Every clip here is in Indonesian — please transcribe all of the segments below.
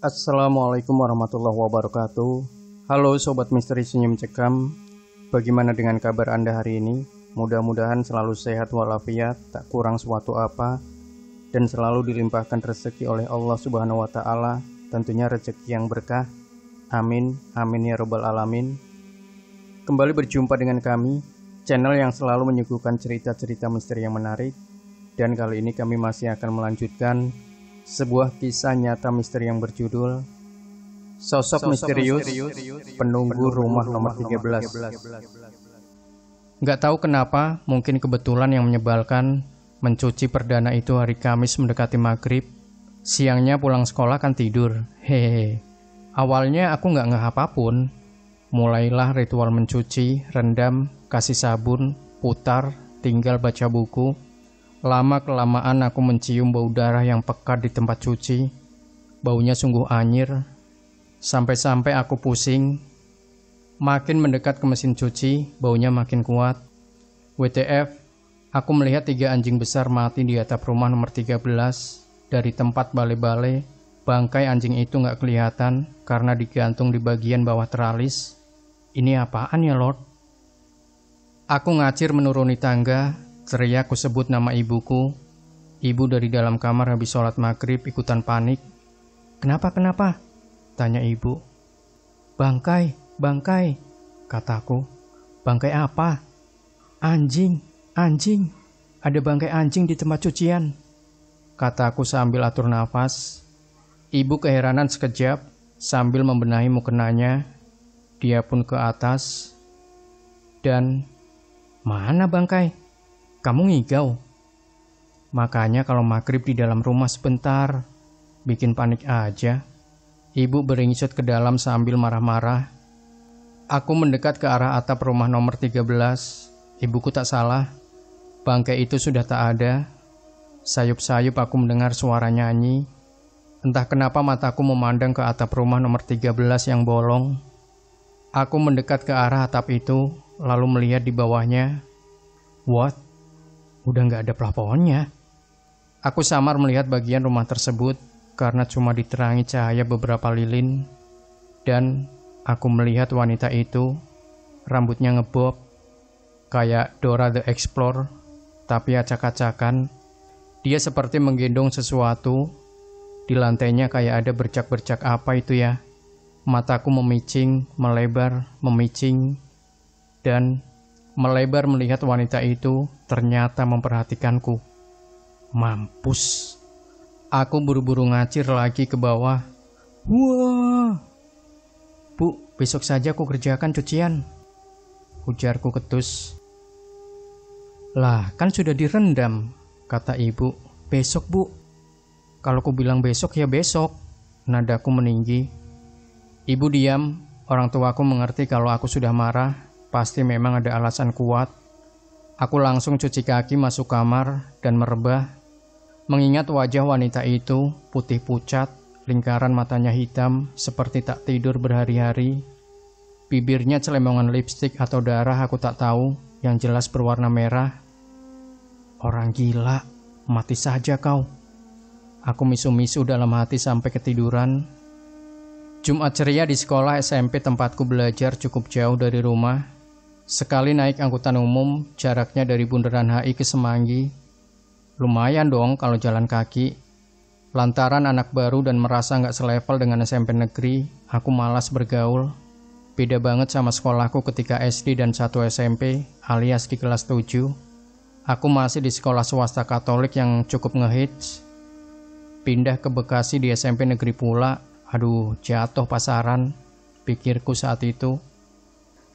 Assalamualaikum warahmatullahi wabarakatuh. Halo Sobat Misteri Senyum Cekam. Bagaimana dengan kabar Anda hari ini? Mudah-mudahan selalu sehat walafiat, tak kurang suatu apa, dan selalu dilimpahkan rezeki oleh Allah Subhanahu wa Ta'ala. Tentunya rezeki yang berkah. Amin, amin ya Rabbal Alamin. Kembali berjumpa dengan kami, channel yang selalu menyuguhkan cerita-cerita misteri yang menarik. Dan kali ini kami masih akan melanjutkan sebuah kisah nyata misteri yang berjudul Sosok Misterius Penunggu Rumah Nomor 13. Nggak tahu kenapa, mungkin kebetulan yang menyebalkan, mencuci perdana itu hari Kamis mendekati maghrib. Siangnya pulang sekolah kan tidur. Hehehe. Awalnya aku nggak ngeh apapun. Mulailah ritual mencuci, rendam, kasih sabun, putar, tinggal baca buku. Lama-kelamaan aku mencium bau darah yang pekat di tempat cuci. Baunya sungguh anyir. Sampai-sampai aku pusing. Makin mendekat ke mesin cuci, baunya makin kuat. WTF, aku melihat 3 anjing besar mati di atap rumah nomor 13. Dari tempat bale-bale, bangkai anjing itu nggak kelihatan karena digantung di bagian bawah teralis. Ini apaan ya, Lord? Aku ngacir menuruni tangga. Teriak ku sebut nama ibuku. Ibu dari dalam kamar habis sholat maghrib ikutan panik. Kenapa? Tanya ibu. Bangkai, kataku. Bangkai apa? Anjing. Ada bangkai anjing di tempat cucian, kataku sambil atur nafas. Ibu keheranan sekejap sambil membenahi mukenanya. Dia pun ke atas. Dan, mana bangkai? Kamu ngigau? Makanya kalau maghrib di dalam rumah sebentar, bikin panik aja. Ibu beringsut ke dalam sambil marah-marah. Aku mendekat ke arah atap rumah nomor 13. Ibuku tak salah. Bangkai itu sudah tak ada. Sayup-sayup aku mendengar suara nyanyi. Entah kenapa mataku memandang ke atap rumah nomor 13 yang bolong. Aku mendekat ke arah atap itu, lalu melihat di bawahnya. What? Udah nggak ada plafonnya. Aku samar melihat bagian rumah tersebut karena cuma diterangi cahaya beberapa lilin. Dan aku melihat wanita itu, rambutnya ngebob, kayak Dora the Explorer, tapi acak-acakan. Dia seperti menggendong sesuatu. Di lantainya kayak ada bercak-bercak apa itu ya. Mataku memicing, melebar, memicing, dan melebar melihat wanita itu ternyata memperhatikanku. Mampus. Aku buru-buru ngacir lagi ke bawah. Wah. Bu, besok saja aku kerjakan cucian, ujarku ketus. Lah, kan sudah direndam, kata ibu. Besok, Bu. Kalau ku bilang besok ya besok, nadaku meninggi. Ibu diam. Orang tuaku mengerti kalau aku sudah marah. Pasti memang ada alasan kuat. Aku langsung cuci kaki masuk kamar dan merebah. Mengingat wajah wanita itu putih pucat, lingkaran matanya hitam seperti tak tidur berhari-hari. Bibirnya celemongan lipstik atau darah aku tak tahu, yang jelas berwarna merah. Orang gila, mati saja kau. Aku misu-misu dalam hati sampai ketiduran. Jumat ceria di sekolah SMP tempatku belajar cukup jauh dari rumah. Sekali naik angkutan umum, jaraknya dari Bundaran HI ke Semanggi. Lumayan dong kalau jalan kaki. Lantaran anak baru dan merasa nggak selevel dengan SMP negeri, aku malas bergaul. Beda banget sama sekolahku ketika SD dan 1 SMP, alias di kelas 7. Aku masih di sekolah swasta Katolik yang cukup ngehits. Pindah ke Bekasi di SMP negeri pula. Aduh, jatuh pasaran, pikirku saat itu.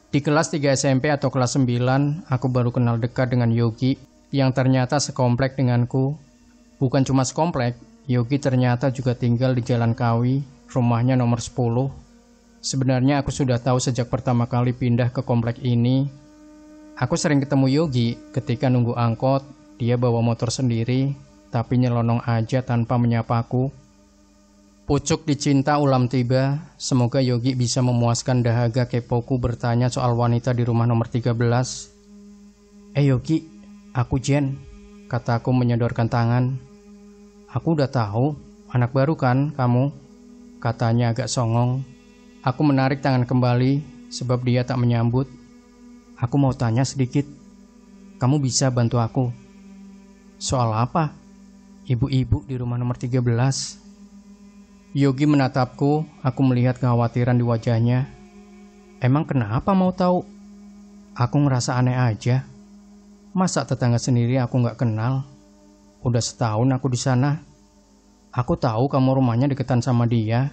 Di kelas 3 SMP atau kelas 9, aku baru kenal dekat dengan Yogi, yang ternyata sekomplek denganku. Bukan cuma sekomplek, Yogi ternyata juga tinggal di Jalan Kawi, rumahnya nomor 10. Sebenarnya aku sudah tahu sejak pertama kali pindah ke komplek ini. Aku sering ketemu Yogi ketika nunggu angkot, dia bawa motor sendiri, tapi nyelonong aja tanpa menyapaku. Pucuk dicinta ulam tiba, semoga Yogi bisa memuaskan dahaga kepoku bertanya soal wanita di rumah nomor 13. Yogi, aku Jen, kataku menyodorkan tangan. Aku udah tahu, anak baru kan kamu? katanya agak songong. Aku menarik tangan kembali sebab dia tak menyambut. Aku mau tanya sedikit. Kamu bisa bantu aku? Soal apa? Ibu-ibu di rumah nomor 13. Yogi menatapku, aku melihat kekhawatiran di wajahnya. Emang kenapa mau tahu? Aku ngerasa aneh aja. Masa tetangga sendiri aku nggak kenal? Udah setahun aku di sana. Aku tahu kamu rumahnya deketan sama dia.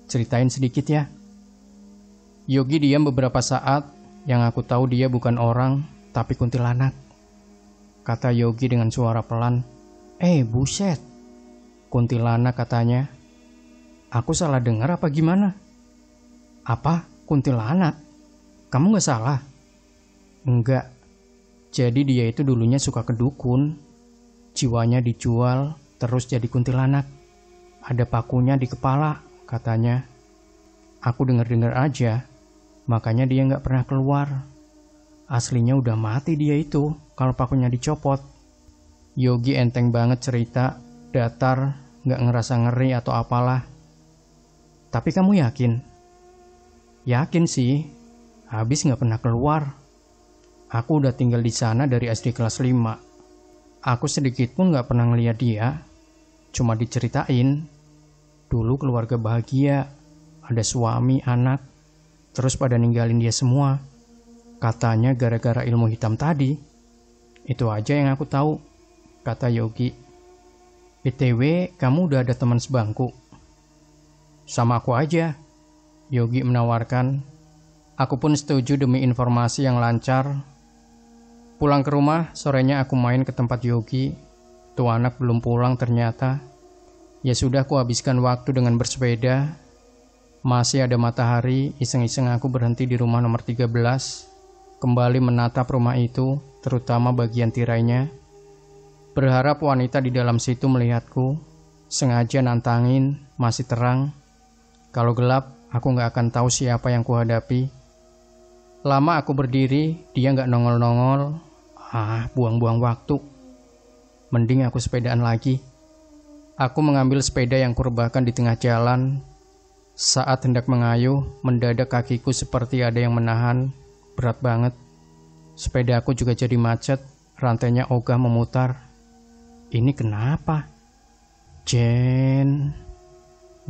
Ceritain sedikit ya. Yogi diam beberapa saat. Yang aku tahu dia bukan orang, tapi kuntilanak. Kata Yogi dengan suara pelan. Buset. Kuntilanak katanya. Aku salah dengar apa gimana? Apa? Kuntilanak? Kamu gak salah? Enggak. Jadi dia itu dulunya suka ke dukun. Jiwanya dijual, terus jadi kuntilanak. Ada pakunya di kepala, katanya. Aku dengar-dengar aja. Makanya dia gak pernah keluar. Aslinya udah mati dia itu kalau pakunya dicopot. Yogi enteng banget cerita, datar, gak ngerasa ngeri atau apalah. Tapi kamu yakin? Yakin sih, habis gak pernah keluar. Aku udah tinggal di sana dari SD kelas 5. Aku sedikit pun gak pernah ngeliat dia. Cuma diceritain. Dulu keluarga bahagia, ada suami, anak. Terus pada ninggalin dia semua. Katanya gara-gara ilmu hitam tadi. Itu aja yang aku tahu, kata Yogi. BTW, kamu udah ada teman sebangku? Sama aku aja, Yogi menawarkan. Aku pun setuju demi informasi yang lancar. Pulang ke rumah, sorenya aku main ke tempat Yogi. Tuh anak belum pulang ternyata. Ya sudah, aku habiskan waktu dengan bersepeda. Masih ada matahari, iseng-iseng aku berhenti di rumah nomor 13. Kembali menatap rumah itu, terutama bagian tirainya. Berharap wanita di dalam situ melihatku. Sengaja nantangin, masih terang. Kalau gelap, aku gak akan tahu siapa yang kuhadapi. Lama aku berdiri, dia gak nongol-nongol. Buang-buang waktu. Mending aku sepedaan lagi. Aku mengambil sepeda yang kurebahkan di tengah jalan. Saat hendak mengayuh, mendadak kakiku seperti ada yang menahan. Berat banget. Sepeda aku juga jadi macet. Rantainya ogah memutar. Ini kenapa? Jen.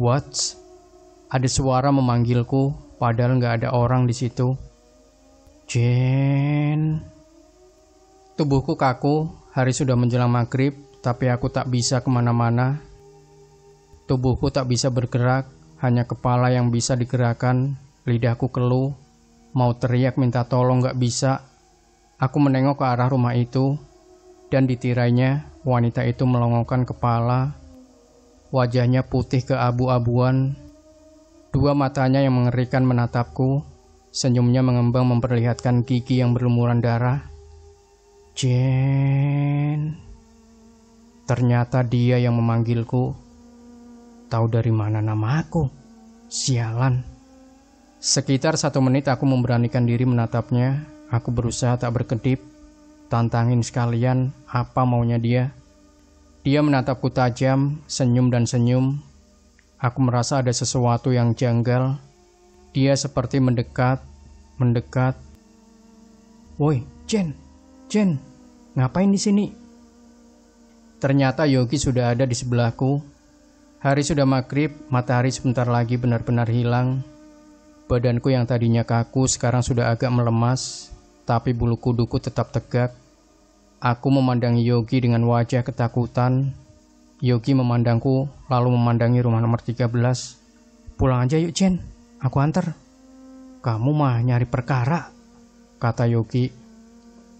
What? Ada suara memanggilku, padahal gak ada orang di situ. Jen. Tubuhku kaku. Hari sudah menjelang maghrib, tapi aku tak bisa kemana-mana. Tubuhku tak bisa bergerak. Hanya kepala yang bisa digerakkan, lidahku keluh, mau teriak minta tolong gak bisa. Aku menengok ke arah rumah itu, dan di tirainya, wanita itu melongokkan kepala. Wajahnya putih keabu-abuan, dua matanya yang mengerikan menatapku, senyumnya mengembang memperlihatkan gigi yang berlumuran darah. Jen. Ternyata dia yang memanggilku. Tahu dari mana nama aku? Sialan. Sekitar 1 menit aku memberanikan diri menatapnya. Aku berusaha tak berkedip. Tantangin sekalian apa maunya dia. Dia menatapku tajam, senyum dan senyum. Aku merasa ada sesuatu yang janggal. Dia seperti mendekat. Woi, Jen, ngapain di sini? Ternyata Yogi sudah ada di sebelahku. Hari sudah maghrib, matahari sebentar lagi benar-benar hilang. Badanku yang tadinya kaku sekarang sudah agak melemas, tapi bulu kuduku tetap tegak. Aku memandangi Yogi dengan wajah ketakutan. Yogi memandangku, lalu memandangi rumah nomor 13. Pulang aja yuk, Jen. Aku antar. Kamu mah nyari perkara, kata Yogi.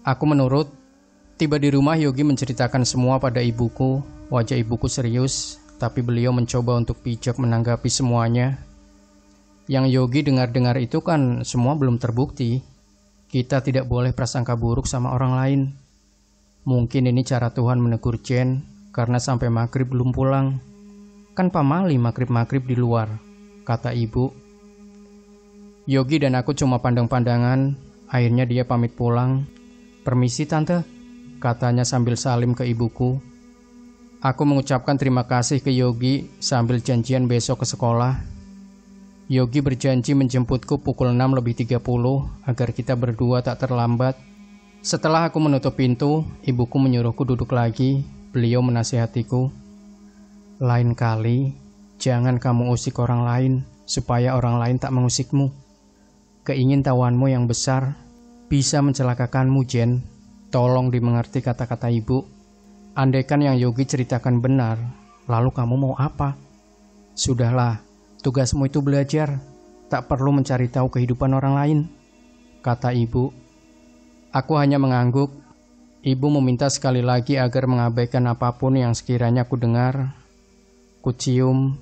Aku menurut. Tiba di rumah, Yogi menceritakan semua pada ibuku. Wajah ibuku serius, tapi beliau mencoba untuk bijak menanggapi semuanya. Yang Yogi dengar-dengar itu kan semua belum terbukti. Kita tidak boleh prasangka buruk sama orang lain. Mungkin ini cara Tuhan menegur Jen karena sampai maghrib belum pulang. Kan pamali maghrib-maghrib di luar, kata ibu. Yogi dan aku cuma pandang-pandangan. Akhirnya dia pamit pulang. Permisi tante, katanya sambil salim ke ibuku. Aku mengucapkan terima kasih ke Yogi sambil janjian besok ke sekolah. Yogi berjanji menjemputku pukul 6:30 agar kita berdua tak terlambat. Setelah aku menutup pintu, ibuku menyuruhku duduk lagi. Beliau menasihatiku, "Lain kali, jangan kamu usik orang lain, supaya orang lain tak mengusikmu. Keingintahuanmu yang besar bisa mencelakakanmu, Jen. Tolong dimengerti kata-kata ibu. Andaikan yang Yogi ceritakan benar, lalu kamu mau apa? Sudahlah, tugasmu itu belajar, tak perlu mencari tahu kehidupan orang lain," kata ibu. Aku hanya mengangguk. Ibu meminta sekali lagi agar mengabaikan apapun yang sekiranya ku dengar, ku cium,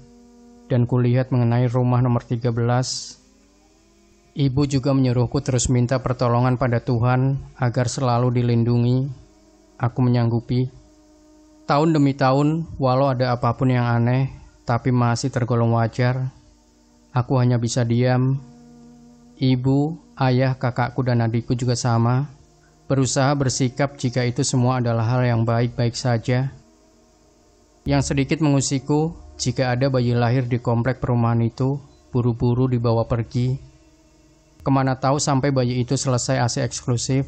dan kulihat mengenai rumah nomor 13. Ibu juga menyuruhku terus minta pertolongan pada Tuhan agar selalu dilindungi. Aku menyanggupi. Tahun demi tahun, walau ada apapun yang aneh, tapi masih tergolong wajar. Aku hanya bisa diam. Ibu, ayah, kakakku, dan adikku juga sama. Berusaha bersikap jika itu semua adalah hal yang baik-baik saja. Yang sedikit mengusikku, jika ada bayi lahir di komplek perumahan itu, buru-buru dibawa pergi. Kemana tahu sampai bayi itu selesai ASI eksklusif.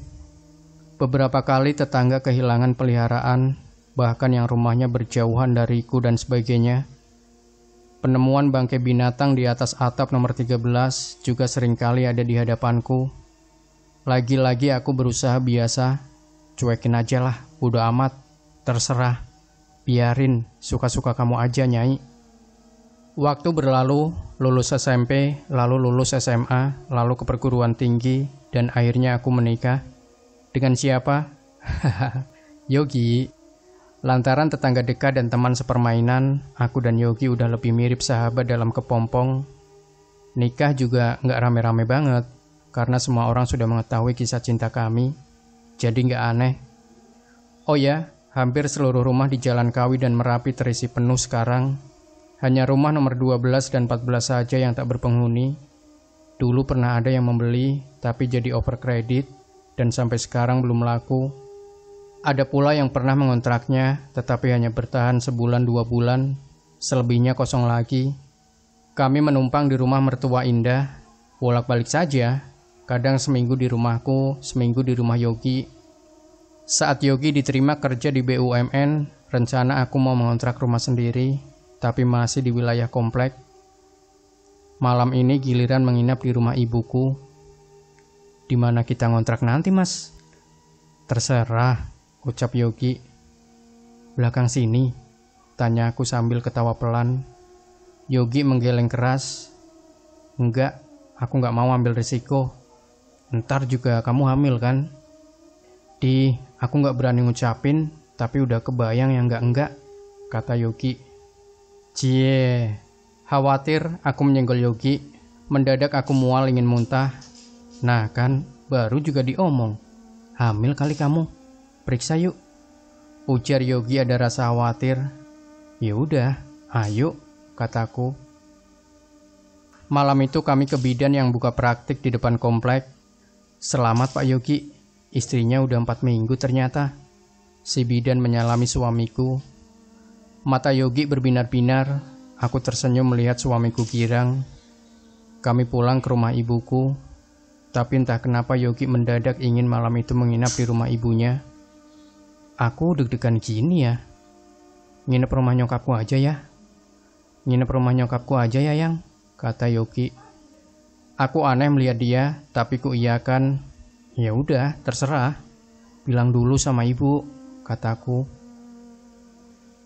Beberapa kali tetangga kehilangan peliharaan, bahkan yang rumahnya berjauhan dariku dan sebagainya. Penemuan bangkai binatang di atas atap nomor 13 juga seringkali ada di hadapanku. Lagi-lagi aku berusaha biasa, cuekin aja lah, bodo amat, terserah, biarin, suka-suka kamu aja, Nyai. Waktu berlalu, lulus SMP, lalu lulus SMA, lalu ke perguruan tinggi, dan akhirnya aku menikah. Dengan siapa? Yogi. Lantaran tetangga dekat dan teman sepermainan, aku dan Yogi udah lebih mirip sahabat dalam kepompong. Nikah juga nggak rame-rame banget, karena semua orang sudah mengetahui kisah cinta kami, jadi nggak aneh. Oh ya, hampir seluruh rumah di Jalan Kawi dan Merapi terisi penuh sekarang. Hanya rumah nomor 12 dan 14 saja yang tak berpenghuni. Dulu pernah ada yang membeli, tapi jadi over kredit, dan sampai sekarang belum laku. Ada pula yang pernah mengontraknya, tetapi hanya bertahan sebulan 2 bulan, selebihnya kosong lagi. Kami menumpang di rumah mertua Indah, bolak-balik saja. Kadang seminggu di rumahku, seminggu di rumah Yogi. Saat Yogi diterima kerja di BUMN, rencana aku mau mengontrak rumah sendiri, tapi masih di wilayah komplek. Malam ini giliran menginap di rumah ibuku. Di mana kita ngontrak nanti, Mas? Terserah, ucap Yogi. Belakang sini, tanya aku sambil ketawa pelan. Yogi menggeleng keras. Enggak, aku nggak mau ambil risiko. Ntar juga kamu hamil kan? Aku nggak berani ngucapin, tapi udah kebayang yang enggak, kata Yogi. Cie, khawatir aku menyenggol Yogi. Mendadak aku mual ingin muntah. Nah kan, baru juga diomong. Hamil kali kamu, periksa yuk. Ujar Yogi ada rasa khawatir. Ya udah, ayo, kataku. Malam itu kami ke bidan yang buka praktik di depan komplek. Selamat Pak Yogi, istrinya udah 4 minggu ternyata. Si bidan menyalami suamiku. Mata Yogi berbinar-binar, aku tersenyum melihat suamiku girang. Kami pulang ke rumah ibuku, tapi entah kenapa Yogi mendadak ingin malam itu menginap di rumah ibunya. Aku deg-degan gini ya. Nginep rumah nyokapku aja ya. Nginep rumah nyokapku aja ya, Yang, kata Yogi. Aku aneh melihat dia, tapi kuiyakan. Ya udah, terserah. Bilang dulu sama ibu, kataku.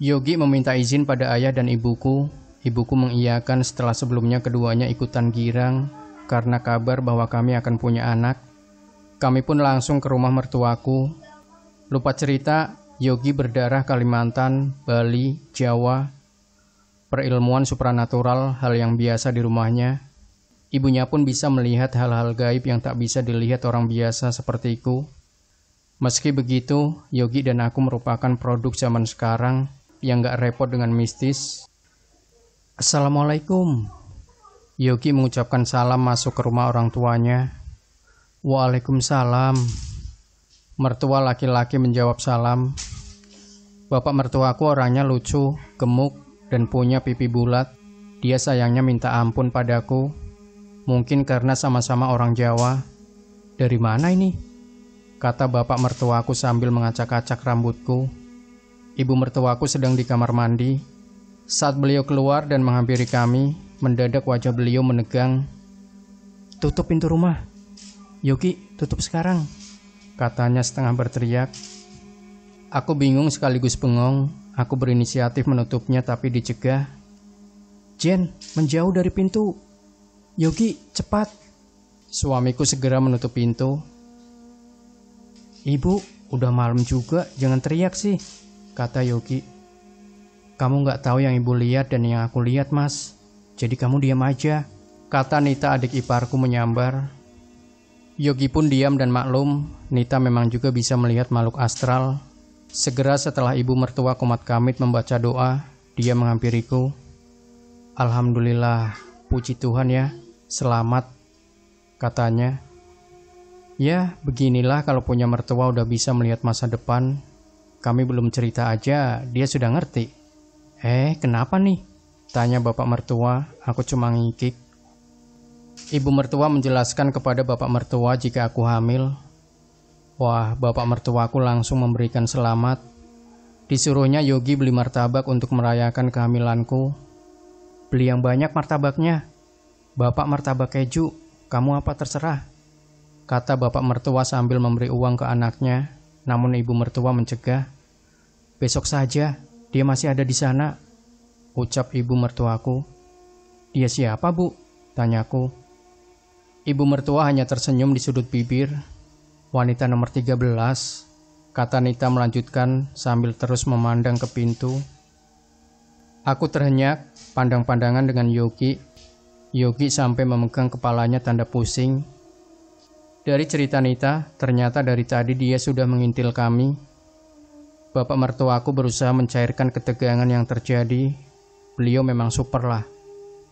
Yogi meminta izin pada ayah dan ibuku. Ibuku mengiyakan setelah sebelumnya keduanya ikutan girang karena kabar bahwa kami akan punya anak. Kami pun langsung ke rumah mertuaku. Lupa cerita, Yogi berdarah Kalimantan, Bali, Jawa. Perilmuan supranatural, hal yang biasa di rumahnya. Ibunya pun bisa melihat hal-hal gaib yang tak bisa dilihat orang biasa sepertiku. Meski begitu, Yogi dan aku merupakan produk zaman sekarang yang gak repot dengan mistis. Assalamualaikum. Yogi mengucapkan salam masuk ke rumah orang tuanya. Waalaikumsalam. Mertua laki-laki menjawab salam. Bapak mertuaku orangnya lucu, gemuk, dan punya pipi bulat. Dia sayangnya minta ampun padaku. Mungkin karena sama-sama orang Jawa. Dari mana ini? Kata bapak mertuaku sambil mengacak-acak rambutku. Ibu mertuaku sedang di kamar mandi. Saat beliau keluar dan menghampiri kami, mendadak wajah beliau menegang. "Tutup pintu rumah. Yogi, tutup sekarang," katanya setengah berteriak. Aku bingung sekaligus bengong. Aku berinisiatif menutupnya tapi dicegah. "Jen, menjauh dari pintu. Yogi, cepat." Suamiku segera menutup pintu. "Ibu, udah malam juga, jangan teriak sih," kata Yogi. "Kamu gak tahu yang ibu lihat dan yang aku lihat, Mas. Jadi kamu diam aja," kata Nita, adik iparku, menyambar. Yogi pun diam dan maklum. Nita memang juga bisa melihat makhluk astral. Segera setelah ibu mertua Komat Kamit membaca doa, dia menghampiriku. "Alhamdulillah, puji Tuhan ya, selamat," katanya. Ya, beginilah kalau punya mertua udah bisa melihat masa depan. Kami belum cerita aja, dia sudah ngerti. Kenapa nih?" tanya bapak mertua. Aku cuma ngikik. Ibu mertua menjelaskan kepada bapak mertua jika aku hamil. Wah, bapak mertuaku langsung memberikan selamat. Disuruhnya Yogi beli martabak untuk merayakan kehamilanku. "Beli yang banyak martabaknya. Bapak martabak keju, kamu apa terserah," kata bapak mertua sambil memberi uang ke anaknya. Namun ibu mertua mencegah. "Besok saja, dia masih ada di sana," ucap ibu mertuaku. "Dia siapa, Bu?" tanyaku. Ibu mertua hanya tersenyum di sudut bibir. "Wanita nomor 13, kata Nita melanjutkan sambil terus memandang ke pintu. Aku terhenyak, pandang-pandangan dengan Yogi. Yogi sampai memegang kepalanya tanda pusing. Dari cerita Nita, ternyata dari tadi dia sudah mengintil kami. Bapak mertuaku berusaha mencairkan ketegangan yang terjadi. Beliau memang super lah.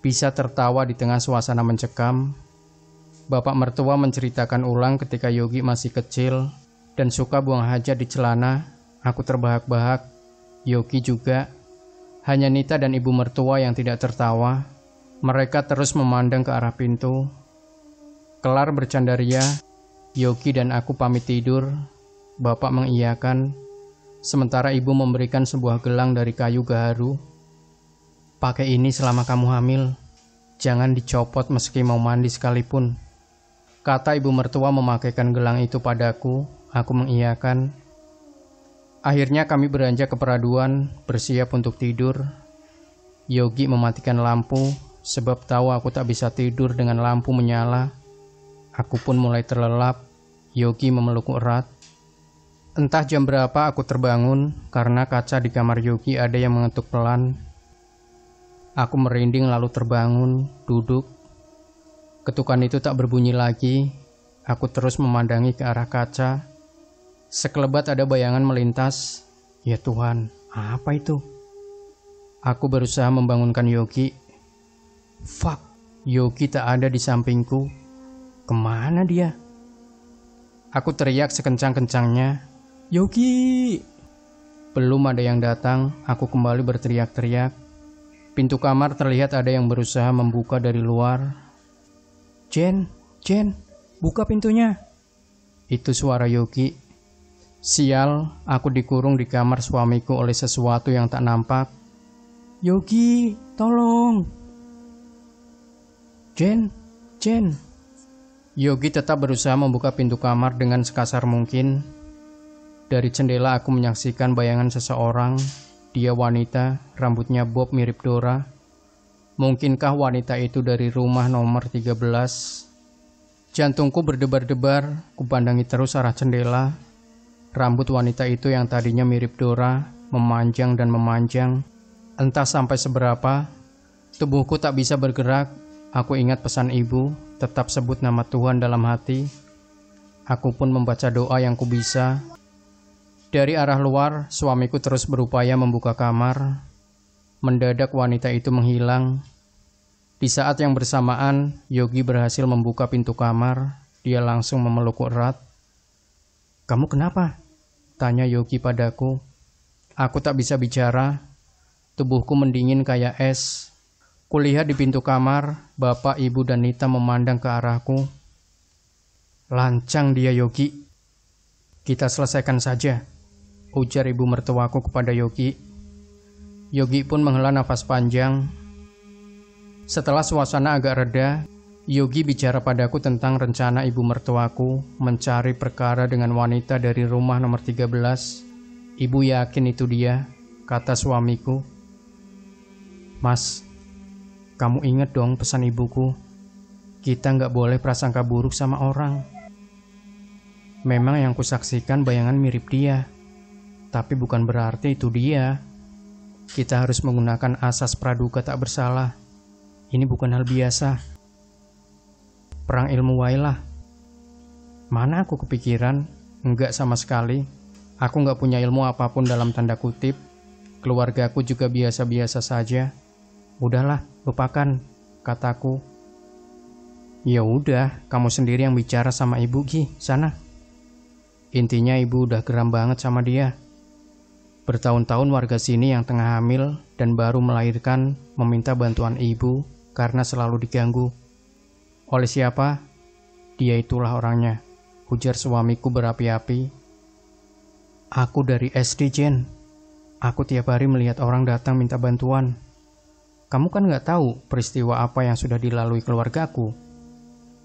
Bisa tertawa di tengah suasana mencekam. Bapak mertua menceritakan ulang ketika Yogi masih kecil dan suka buang hajat di celana. Aku terbahak-bahak. Yogi juga. Hanya Nita dan ibu mertua yang tidak tertawa. Mereka terus memandang ke arah pintu. Kelar bercandaria, Yogi dan aku pamit tidur. Bapak mengiyakan, sementara ibu memberikan sebuah gelang dari kayu gaharu. "Pakai ini selama kamu hamil. Jangan dicopot meski mau mandi sekalipun," kata ibu mertua memakaikan gelang itu padaku. Aku mengiyakan. Akhirnya kami beranjak ke peraduan, bersiap untuk tidur. Yogi mematikan lampu, sebab tahu aku tak bisa tidur dengan lampu menyala. Aku pun mulai terlelap. Yogi memelukku erat. Entah jam berapa aku terbangun, karena kaca di kamar Yogi ada yang mengetuk pelan. Aku merinding lalu terbangun, duduk. Ketukan itu tak berbunyi lagi. Aku terus memandangi ke arah kaca. Sekelebat ada bayangan melintas. Ya Tuhan, apa itu? Aku berusaha membangunkan Yogi. Fuck, Yogi tak ada di sampingku. Kemana dia? Aku teriak sekencang-kencangnya. Yogi! Belum ada yang datang, aku kembali berteriak-teriak. Pintu kamar terlihat ada yang berusaha membuka dari luar. Jen, buka pintunya. Itu suara Yogi. Sial, aku dikurung di kamar suamiku oleh sesuatu yang tak nampak. Yogi, tolong. Jen. Yogi tetap berusaha membuka pintu kamar dengan sekasar mungkin. Dari jendela aku menyaksikan bayangan seseorang. Dia wanita, rambutnya bob mirip Dora. Mungkinkah wanita itu dari rumah nomor 13? Jantungku berdebar-debar, kupandangi terus arah jendela. Rambut wanita itu yang tadinya mirip Dora, memanjang dan memanjang. Entah sampai seberapa, tubuhku tak bisa bergerak. Aku ingat pesan ibu, tetap sebut nama Tuhan dalam hati. Aku pun membaca doa yang kubisa. Dari arah luar, suamiku terus berupaya membuka kamar. Mendadak wanita itu menghilang. Di saat yang bersamaan, Yogi berhasil membuka pintu kamar. Dia langsung memelukku erat. Kamu kenapa? Tanya Yogi padaku. Aku tak bisa bicara, tubuhku mendingin kayak es. Kulihat di pintu kamar, bapak, ibu, dan Nita memandang ke arahku. Lancang dia, Yogi. Kita selesaikan saja, ujar ibu mertuaku kepada Yogi. Yogi pun menghela nafas panjang. Setelah suasana agak reda, Yogi bicara padaku tentang rencana ibu mertuaku mencari perkara dengan wanita dari rumah nomor 13. Ibu yakin itu dia, kata suamiku. Mas, kamu ingat dong pesan ibuku. Kita nggak boleh prasangka buruk sama orang. Memang yang kusaksikan bayangan mirip dia, tapi bukan berarti itu dia. Kita harus menggunakan asas praduga tak bersalah. Ini bukan hal biasa. Perang ilmu wailah. Mana aku kepikiran? Enggak sama sekali. Aku nggak punya ilmu apapun dalam tanda kutip. Keluargaku juga biasa-biasa saja. Udahlah, lupakan, kataku. Ya udah, kamu sendiri yang bicara sama ibu, Gi, sana. Intinya ibu udah geram banget sama dia. Bertahun-tahun warga sini yang tengah hamil dan baru melahirkan meminta bantuan ibu karena selalu diganggu. Oleh siapa? Dia itulah orangnya, ujar suamiku berapi-api. Aku dari SD, Jen. Aku tiap hari melihat orang datang minta bantuan. Kamu kan nggak tahu peristiwa apa yang sudah dilalui keluargaku.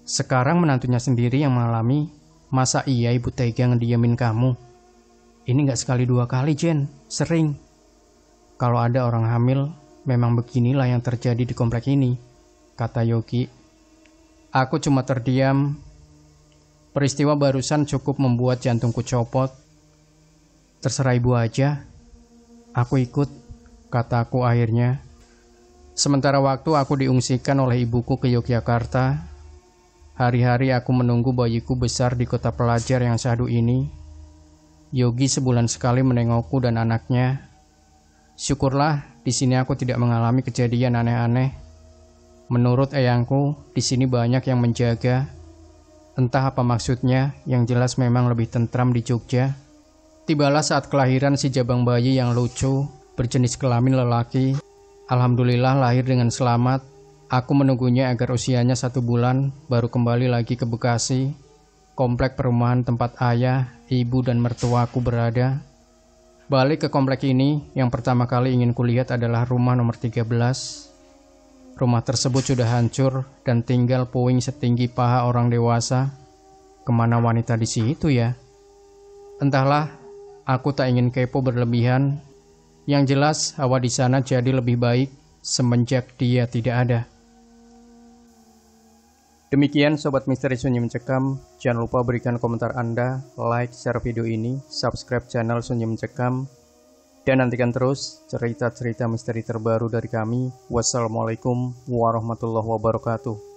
Sekarang menantunya sendiri yang mengalami, masa iya ibu tega ngediamin kamu? Ini nggak sekali dua kali, Jen. Sering. Kalau ada orang hamil, memang beginilah yang terjadi di komplek ini, kata Yogi. Aku cuma terdiam. Peristiwa barusan cukup membuat jantungku copot. Terserah ibu aja. Aku ikut, kataku akhirnya. Sementara waktu aku diungsikan oleh ibuku ke Yogyakarta. Hari-hari aku menunggu bayiku besar di kota pelajar yang syahdu ini. Yogi sebulan sekali menengokku dan anaknya. Syukurlah di sini aku tidak mengalami kejadian aneh-aneh. Menurut eyangku, di sini banyak yang menjaga. Entah apa maksudnya, yang jelas memang lebih tentram di Jogja. Tibalah saat kelahiran si jabang bayi yang lucu, berjenis kelamin lelaki. Alhamdulillah lahir dengan selamat. Aku menunggunya agar usianya 1 bulan, baru kembali lagi ke Bekasi, komplek perumahan tempat ayah, ibu, dan mertuaku berada. Balik ke komplek ini, yang pertama kali ingin kulihat adalah rumah nomor 13. Rumah tersebut sudah hancur dan tinggal puing setinggi paha orang dewasa. Kemana wanita di situ ya? Entahlah, aku tak ingin kepo berlebihan. Yang jelas, hawa di sana jadi lebih baik semenjak dia tidak ada. Demikian Sobat Misteri Sunyi Mencekam. Jangan lupa berikan komentar Anda, like, share video ini, subscribe channel Sunyi Mencekam. Dan nantikan terus cerita-cerita misteri terbaru dari kami. Wassalamualaikum warahmatullahi wabarakatuh.